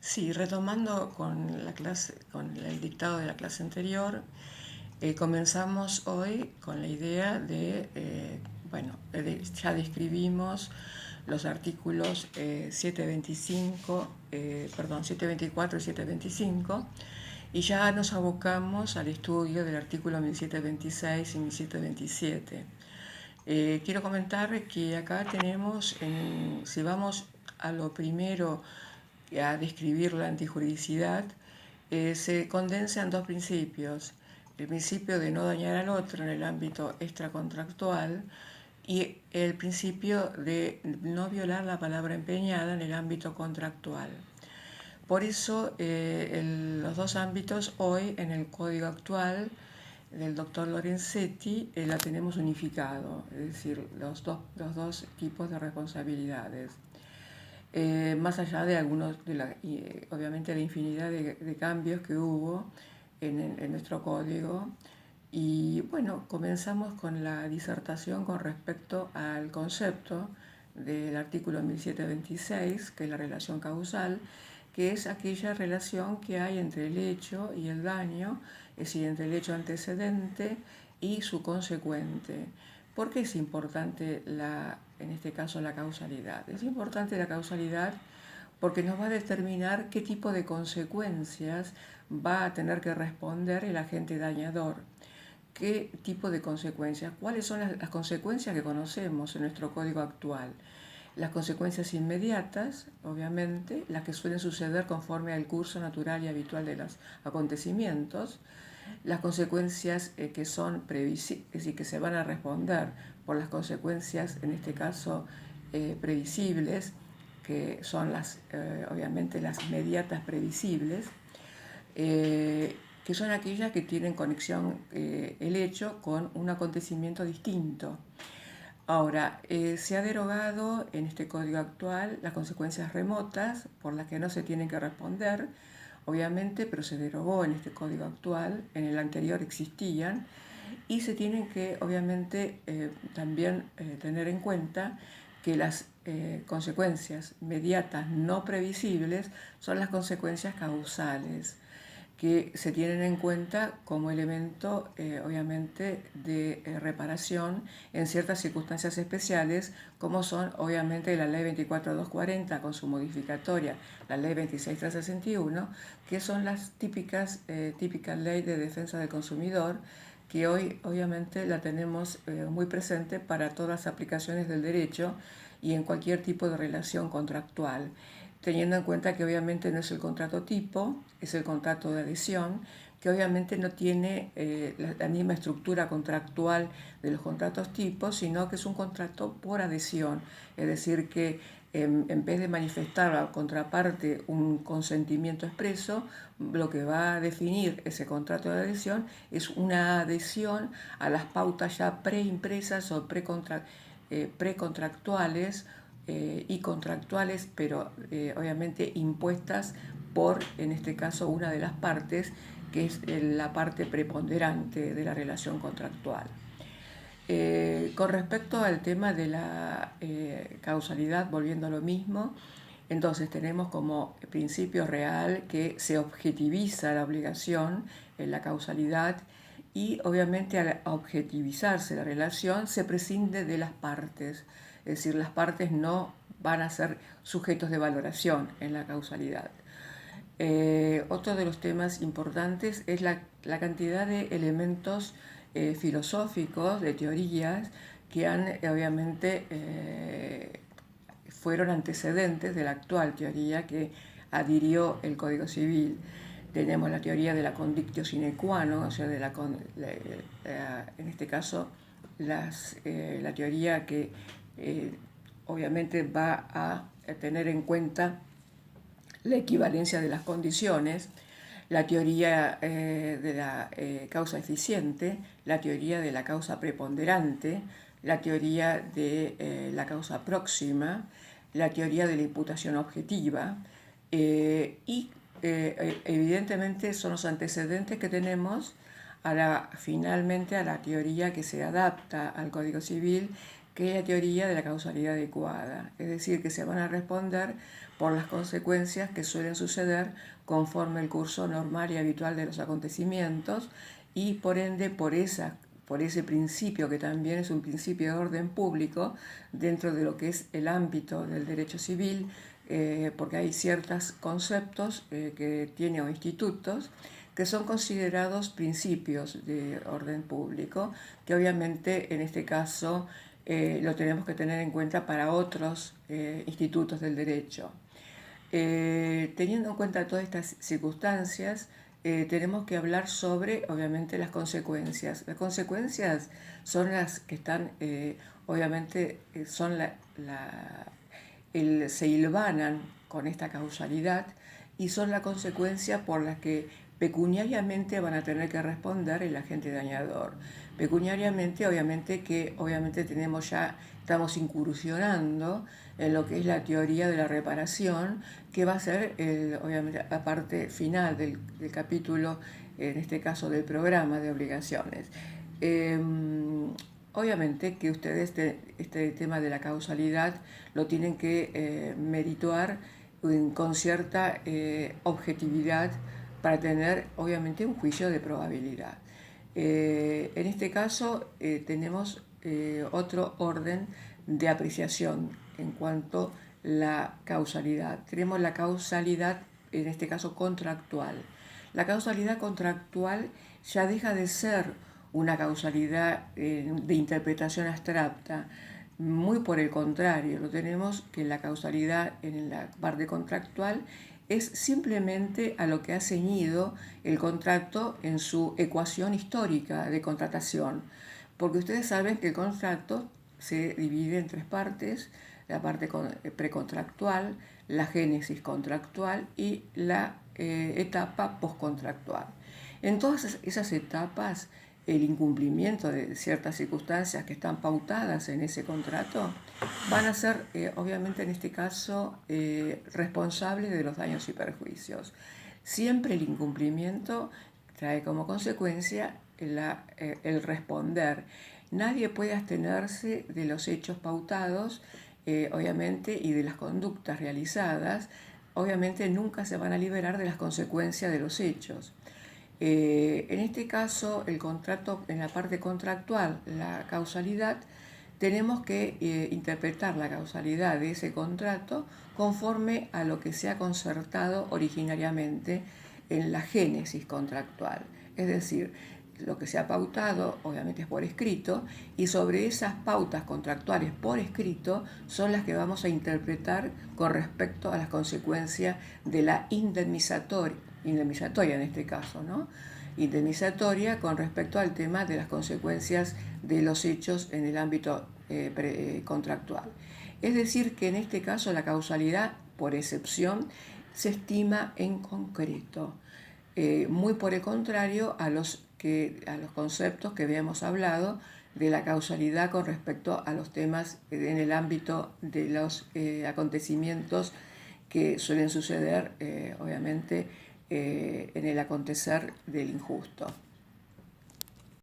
Sí, retomando con la clase, con el dictado de la clase anterior, comenzamos hoy con la idea de, ya describimos los artículos 725, 724 y 725, y ya nos abocamos al estudio del artículo 1726 y 1727. Quiero comentar que acá tenemos, si vamos a lo primero, a describir la antijuridicidad, se condensa en dos principios. El principio de no dañar al otro en el ámbito extracontractual y el principio de no violar la palabra empeñada en el ámbito contractual. Por eso los dos ámbitos hoy en el código actual del doctor Lorenzetti la tenemos unificado, es decir, los dos tipos de responsabilidades. Más allá de algunos, obviamente la infinidad de cambios que hubo en nuestro código. Y bueno, comenzamos con la disertación con respecto al concepto del artículo 1726, que es la relación causal, que es aquella relación que hay entre el hecho y el daño, es decir, entre el hecho antecedente y su consecuente. ¿Por qué es importante en este caso la causalidad? Es importante la causalidad porque nos va a determinar qué tipo de consecuencias va a tener que responder el agente dañador. ¿Qué tipo de consecuencias? ¿Cuáles son las consecuencias que conocemos en nuestro código actual? Las consecuencias inmediatas, obviamente, las que suelen suceder conforme al curso natural y habitual de los acontecimientos, las consecuencias que son previsibles, es decir, que se van a responder por las consecuencias, en este caso, previsibles, que son obviamente las inmediatas previsibles, que son aquellas que tienen conexión el hecho con un acontecimiento distinto. Ahora, se ha derogado en este código actual las consecuencias remotas por las que no se tienen que responder, obviamente, pero se derogó en este código actual, en el anterior existían, y se tienen que, obviamente, también tener en cuenta que las consecuencias inmediatas no previsibles son las consecuencias causales, que se tienen en cuenta como elemento, obviamente, de reparación en ciertas circunstancias especiales, como son, obviamente, la Ley 24240 con su modificatoria, la Ley 26361, que son las típicas Ley de Defensa del Consumidor, que hoy, obviamente, la tenemos muy presente para todas las aplicaciones del derecho y en cualquier tipo de relación contractual, teniendo en cuenta que obviamente no es el contrato tipo, es el contrato de adhesión, que obviamente no tiene la misma estructura contractual de los contratos tipos, sino que es un contrato por adhesión, es decir, que en vez de manifestar a la contraparte un consentimiento expreso, lo que va a definir ese contrato de adhesión es una adhesión a las pautas ya preimpresas o precontractuales y contractuales, pero obviamente impuestas por, en este caso, una de las partes, que es la parte preponderante de la relación contractual. Con respecto al tema de la causalidad, volviendo a lo mismo, entonces tenemos como principio real que se objetiviza la obligación en la causalidad y obviamente al objetivizarse la relación se prescinde de las partes, es decir, las partes no van a ser sujetos de valoración en la causalidad. Otro de los temas importantes es la cantidad de elementos filosóficos, de teorías, que obviamente fueron antecedentes de la actual teoría que adhirió el Código Civil. Tenemos la teoría de la condictio sine qua non, o sea, en este caso la teoría que obviamente va a tener en cuenta la equivalencia de las condiciones, la teoría de la causa eficiente, la teoría de la causa preponderante, la teoría de la causa próxima, la teoría de la imputación objetiva y evidentemente son los antecedentes que tenemos finalmente a la teoría que se adapta al Código Civil, que es la teoría de la causalidad adecuada, es decir, que se van a responder por las consecuencias que suelen suceder conforme el curso normal y habitual de los acontecimientos y por ende por ese principio que también es un principio de orden público dentro de lo que es el ámbito del derecho civil, porque hay ciertos conceptos que tiene o institutos que son considerados principios de orden público, que obviamente en este caso lo tenemos que tener en cuenta para otros institutos del derecho. Teniendo en cuenta todas estas circunstancias, tenemos que hablar sobre, obviamente, las consecuencias. Las consecuencias son las que están, obviamente, son se hilvanan con esta causalidad y son la consecuencia por las que pecuniariamente van a tener que responder el agente dañador. Pecuniariamente, obviamente estamos incursionando en lo que es la teoría de la reparación, que va a ser obviamente la parte final del capítulo, en este caso del programa de obligaciones. Obviamente que ustedes este tema de la causalidad lo tienen que merituar con cierta objetividad para tener obviamente un juicio de probabilidad. En este caso tenemos otro orden de apreciación en cuanto a la causalidad. Tenemos la causalidad, en este caso contractual. La causalidad contractual ya deja de ser una causalidad de interpretación abstracta. Muy por el contrario, lo tenemos que la causalidad en la parte contractual es simplemente a lo que ha ceñido el contrato en su ecuación histórica de contratación. Porque ustedes saben que el contrato se divide en tres partes: la parte precontractual, la génesis contractual y la etapa postcontractual. En todas esas etapas, el incumplimiento de ciertas circunstancias que están pautadas en ese contrato van a ser, obviamente en este caso, responsables de los daños y perjuicios. Siempre el incumplimiento trae como consecuencia el responder. Nadie puede abstenerse de los hechos pautados, obviamente, y de las conductas realizadas. Obviamente nunca se van a liberar de las consecuencias de los hechos. En este caso, el contrato, en la parte contractual, la causalidad, tenemos que interpretar la causalidad de ese contrato conforme a lo que se ha concertado originariamente en la génesis contractual. Es decir, lo que se ha pautado obviamente es por escrito, y sobre esas pautas contractuales por escrito son las que vamos a interpretar con respecto a las consecuencias de la indemnizatoria en este caso, ¿no? Indemnizatoria con respecto al tema de las consecuencias de los hechos en el ámbito contractual. Es decir, que en este caso la causalidad, por excepción, se estima en concreto, muy por el contrario a los conceptos que habíamos hablado de la causalidad con respecto a los temas en el ámbito de los acontecimientos que suelen suceder, obviamente, en el acontecer del injusto.